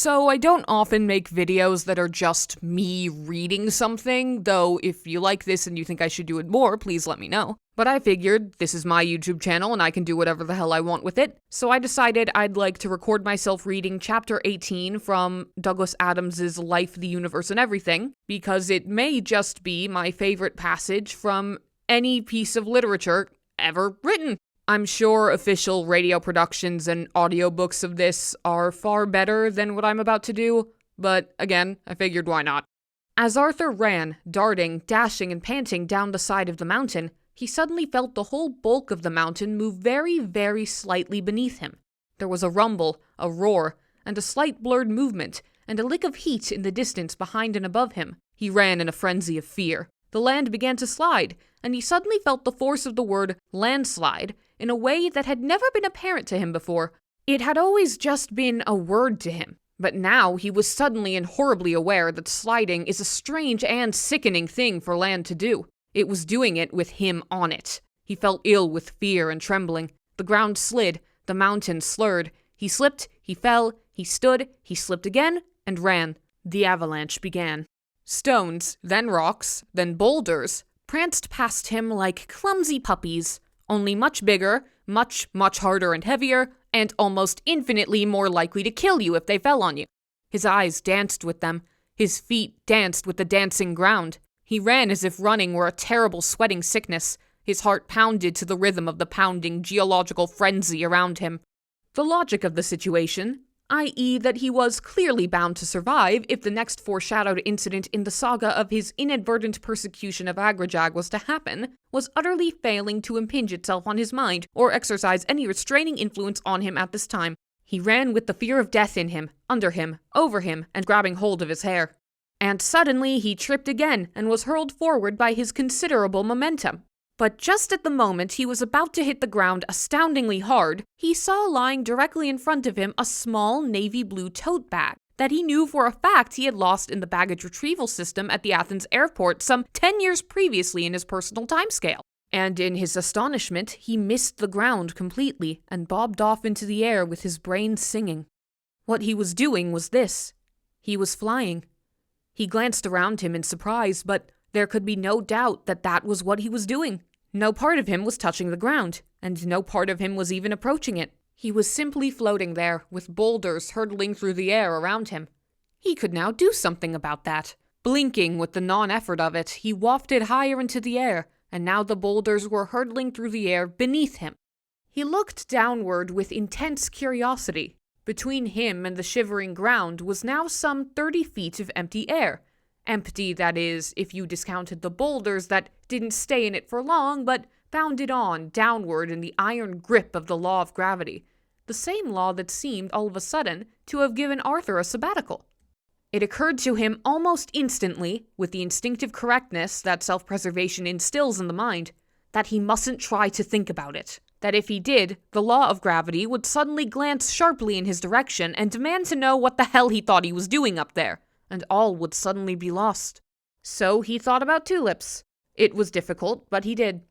So I don't often make videos that are just me reading something, though if you like this and you think I should do it more, please let me know. But I figured this is my YouTube channel and I can do whatever the hell I want with it, so I decided I'd like to record myself reading Chapter 18 from Douglas Adams's Life, the Universe, and Everything, because it may just be my favorite passage from any piece of literature ever written. I'm sure official radio productions and audiobooks of this are far better than what I'm about to do, but again, I figured why not. As Arthur ran, darting, dashing, and panting down the side of the mountain, he suddenly felt the whole bulk of the mountain move very, very slightly beneath him. There was a rumble, a roar, and a slight blurred movement, and a lick of heat in the distance behind and above him. He ran in a frenzy of fear. The land began to slide, and he suddenly felt the force of the word landslide in a way that had never been apparent to him before. It had always just been a word to him, but now he was suddenly and horribly aware that sliding is a strange and sickening thing for land to do. It was doing it with him on it. He felt ill with fear and trembling. The ground slid, the mountain slurred. He slipped, he fell, he stood, he slipped again, and ran. The avalanche began. Stones, then rocks, then boulders, pranced past him like clumsy puppies, only much bigger, much harder and heavier, and almost infinitely more likely to kill you if they fell on you. His eyes danced with them. His feet danced with the dancing ground. He ran as if running were a terrible sweating sickness. His heart pounded to the rhythm of the pounding geological frenzy around him. The logic of the situation, i.e. that he was clearly bound to survive if the next foreshadowed incident in the saga of his inadvertent persecution of Agrajag was to happen, was utterly failing to impinge itself on his mind or exercise any restraining influence on him at this time. He ran with the fear of death in him, under him, over him, and grabbing hold of his hair. And suddenly he tripped again and was hurled forward by his considerable momentum. But just at the moment he was about to hit the ground astoundingly hard, he saw lying directly in front of him a small navy blue tote bag that he knew for a fact he had lost in the baggage retrieval system at the Athens airport some 10 years previously in his personal timescale. And in his astonishment, he missed the ground completely and bobbed off into the air with his brain singing. What he was doing was this. He was flying. He glanced around him in surprise, but there could be no doubt that that was what he was doing. No part of him was touching the ground, and no part of him was even approaching it. He was simply floating there, with boulders hurtling through the air around him. He could now do something about that. Blinking with the non-effort of it, he wafted higher into the air, and now the boulders were hurtling through the air beneath him. He looked downward with intense curiosity. Between him and the shivering ground was now some 30 feet of empty air. Empty, that is, if you discounted the boulders that didn't stay in it for long, but bounded on, downward in the iron grip of the law of gravity. The same law that seemed, all of a sudden, to have given Arthur a sabbatical. It occurred to him almost instantly, with the instinctive correctness that self-preservation instills in the mind, that he mustn't try to think about it. That if he did, the law of gravity would suddenly glance sharply in his direction and demand to know what the hell he thought he was doing up there, and all would suddenly be lost. So he thought about tulips. It was difficult, but he did.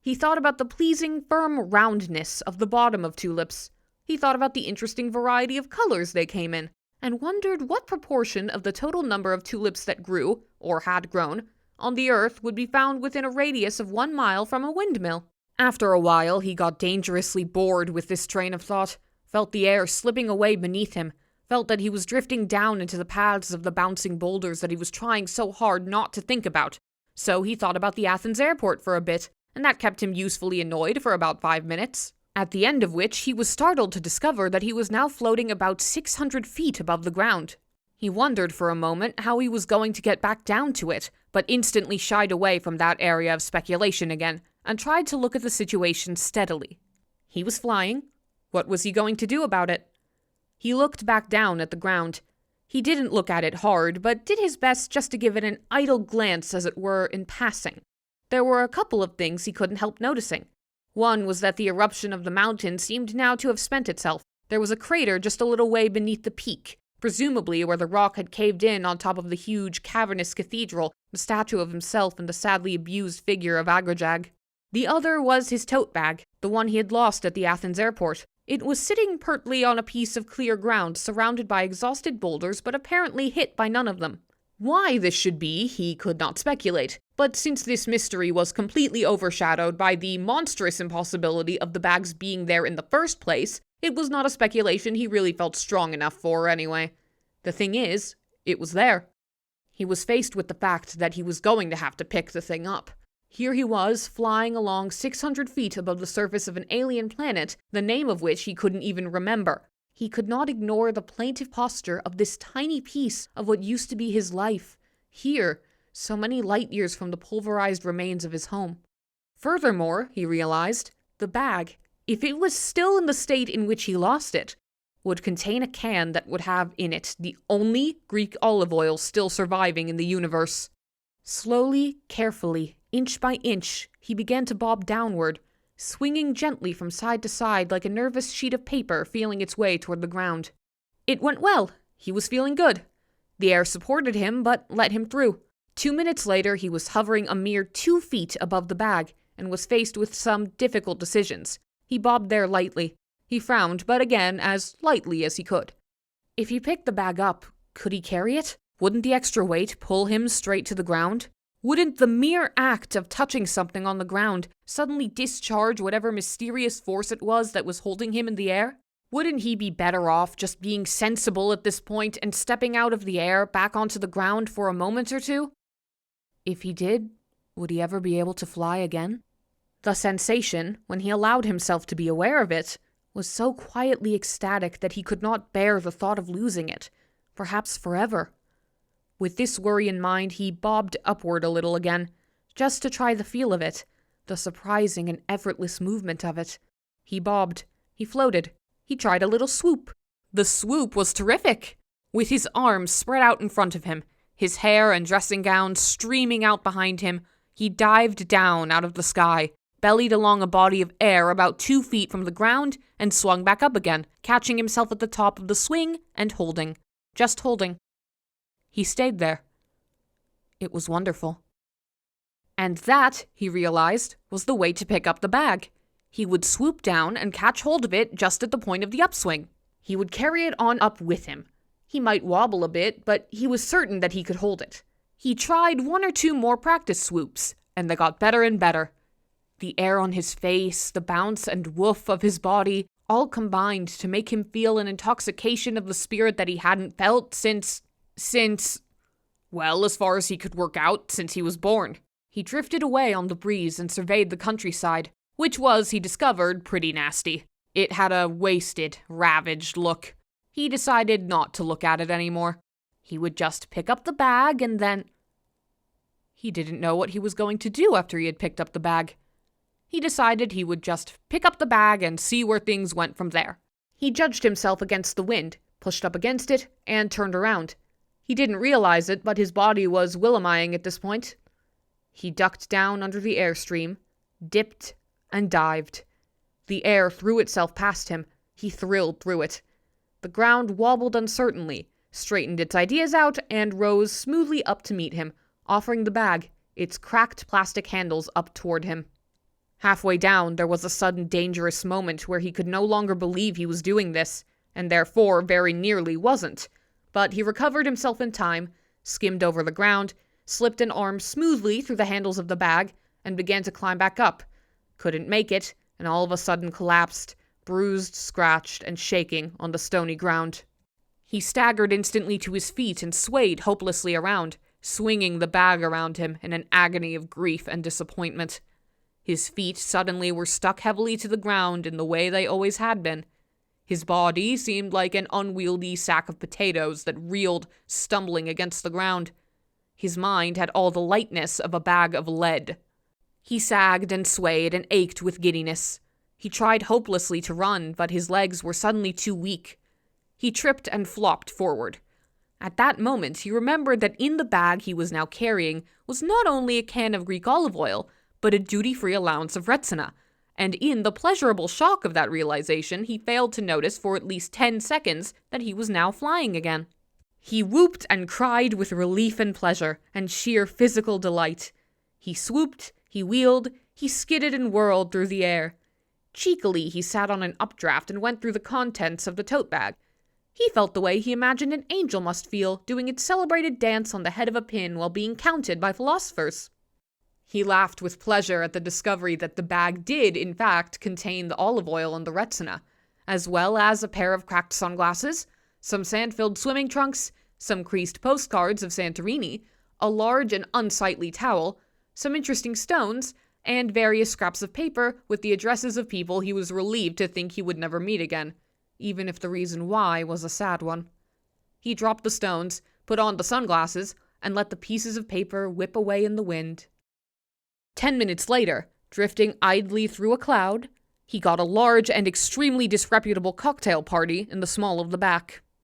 He thought about the pleasing, firm roundness of the bottom of tulips. He thought about the interesting variety of colors they came in, and wondered what proportion of the total number of tulips that grew, or had grown, on the earth would be found within a radius of 1 mile from a windmill. After a while, he got dangerously bored with this train of thought, felt the air slipping away beneath him, felt that he was drifting down into the paths of the bouncing boulders that he was trying so hard not to think about. So he thought about the Athens airport for a bit, and that kept him usefully annoyed for about 5 minutes, at the end of which he was startled to discover that he was now floating about 600 feet above the ground. He wondered for a moment how he was going to get back down to it, but instantly shied away from that area of speculation again, and tried to look at the situation steadily. He was flying. What was he going to do about it? He looked back down at the ground. He didn't look at it hard, but did his best just to give it an idle glance, as it were, in passing. There were a couple of things he couldn't help noticing. One was that the eruption of the mountain seemed now to have spent itself. There was a crater just a little way beneath the peak, presumably where the rock had caved in on top of the huge, cavernous cathedral, the statue of himself and the sadly abused figure of Agrajag. The other was his tote bag, the one he had lost at the Athens airport. It was sitting pertly on a piece of clear ground surrounded by exhausted boulders, but apparently hit by none of them. Why this should be, he could not speculate, but since this mystery was completely overshadowed by the monstrous impossibility of the bags being there in the first place, it was not a speculation he really felt strong enough for anyway. The thing is, it was there. He was faced with the fact that he was going to have to pick the thing up. Here he was, flying along 600 feet above the surface of an alien planet, the name of which he couldn't even remember. He could not ignore the plaintive posture of this tiny piece of what used to be his life, here, so many light years from the pulverized remains of his home. Furthermore, he realized, the bag, if it was still in the state in which he lost it, would contain a can that would have in it the only Greek olive oil still surviving in the universe. Slowly, carefully, inch by inch, he began to bob downward, swinging gently from side to side like a nervous sheet of paper feeling its way toward the ground. It went well. He was feeling good. The air supported him, but let him through. 2 minutes later, he was hovering a mere 2 feet above the bag and was faced with some difficult decisions. He bobbed there lightly. He frowned, but again, as lightly as he could. If he picked the bag up, could he carry it? Wouldn't the extra weight pull him straight to the ground? Wouldn't the mere act of touching something on the ground suddenly discharge whatever mysterious force it was that was holding him in the air? Wouldn't he be better off just being sensible at this point and stepping out of the air back onto the ground for a moment or two? If he did, would he ever be able to fly again? The sensation, when he allowed himself to be aware of it, was so quietly ecstatic that he could not bear the thought of losing it, perhaps forever. With this worry in mind, he bobbed upward a little again, just to try the feel of it, the surprising and effortless movement of it. He bobbed. He floated. He tried a little swoop. The swoop was terrific! With his arms spread out in front of him, his hair and dressing gown streaming out behind him, he dived down out of the sky, bellied along a body of air about 2 feet from the ground, and swung back up again, catching himself at the top of the swing and holding. Just holding. He stayed there. It was wonderful. And that, he realized, was the way to pick up the bag. He would swoop down and catch hold of it just at the point of the upswing. He would carry it on up with him. He might wobble a bit, but he was certain that he could hold it. He tried 1 or 2 more practice swoops, and they got better and better. The air on his face, the bounce and woof of his body, all combined to make him feel an intoxication of the spirit that he hadn't felt since, well, as far as he could work out, since he was born. He drifted away on the breeze and surveyed the countryside, which was, he discovered, pretty nasty. It had a wasted, ravaged look. He decided not to look at it anymore. He would just pick up the bag and then... He didn't know what he was going to do after he had picked up the bag. He decided he would just pick up the bag and see where things went from there. He judged himself against the wind, pushed up against it, and turned around. He didn't realize it, but his body was Willemying at this point. He ducked down under the airstream, dipped, and dived. The air threw itself past him. He thrilled through it. The ground wobbled uncertainly, straightened its ideas out, and rose smoothly up to meet him, offering the bag, its cracked plastic handles up toward him. Halfway down, there was a sudden dangerous moment where he could no longer believe he was doing this, and therefore very nearly wasn't. But he recovered himself in time, skimmed over the ground, slipped an arm smoothly through the handles of the bag, and began to climb back up. Couldn't make it, and all of a sudden collapsed, bruised, scratched, and shaking on the stony ground. He staggered instantly to his feet and swayed hopelessly around, swinging the bag around him in an agony of grief and disappointment. His feet suddenly were stuck heavily to the ground in the way they always had been. His body seemed like an unwieldy sack of potatoes that reeled, stumbling against the ground. His mind had all the lightness of a bag of lead. He sagged and swayed and ached with giddiness. He tried hopelessly to run, but his legs were suddenly too weak. He tripped and flopped forward. At that moment, he remembered that in the bag he was now carrying was not only a can of Greek olive oil, but a duty-free allowance of Retsina, and in the pleasurable shock of that realization, he failed to notice for at least 10 seconds that he was now flying again. He whooped and cried with relief and pleasure, and sheer physical delight. He swooped, he wheeled, he skidded and whirled through the air. Cheekily, he sat on an updraft and went through the contents of the tote bag. He felt the way he imagined an angel must feel doing its celebrated dance on the head of a pin while being counted by philosophers. He laughed with pleasure at the discovery that the bag did, in fact, contain the olive oil and the retina, as well as a pair of cracked sunglasses, some sand-filled swimming trunks, some creased postcards of Santorini, a large and unsightly towel, some interesting stones, and various scraps of paper with the addresses of people he was relieved to think he would never meet again, even if the reason why was a sad one. He dropped the stones, put on the sunglasses, and let the pieces of paper whip away in the wind. 10 minutes later, drifting idly through a cloud, he got a large and extremely disreputable cocktail party in the small of the back.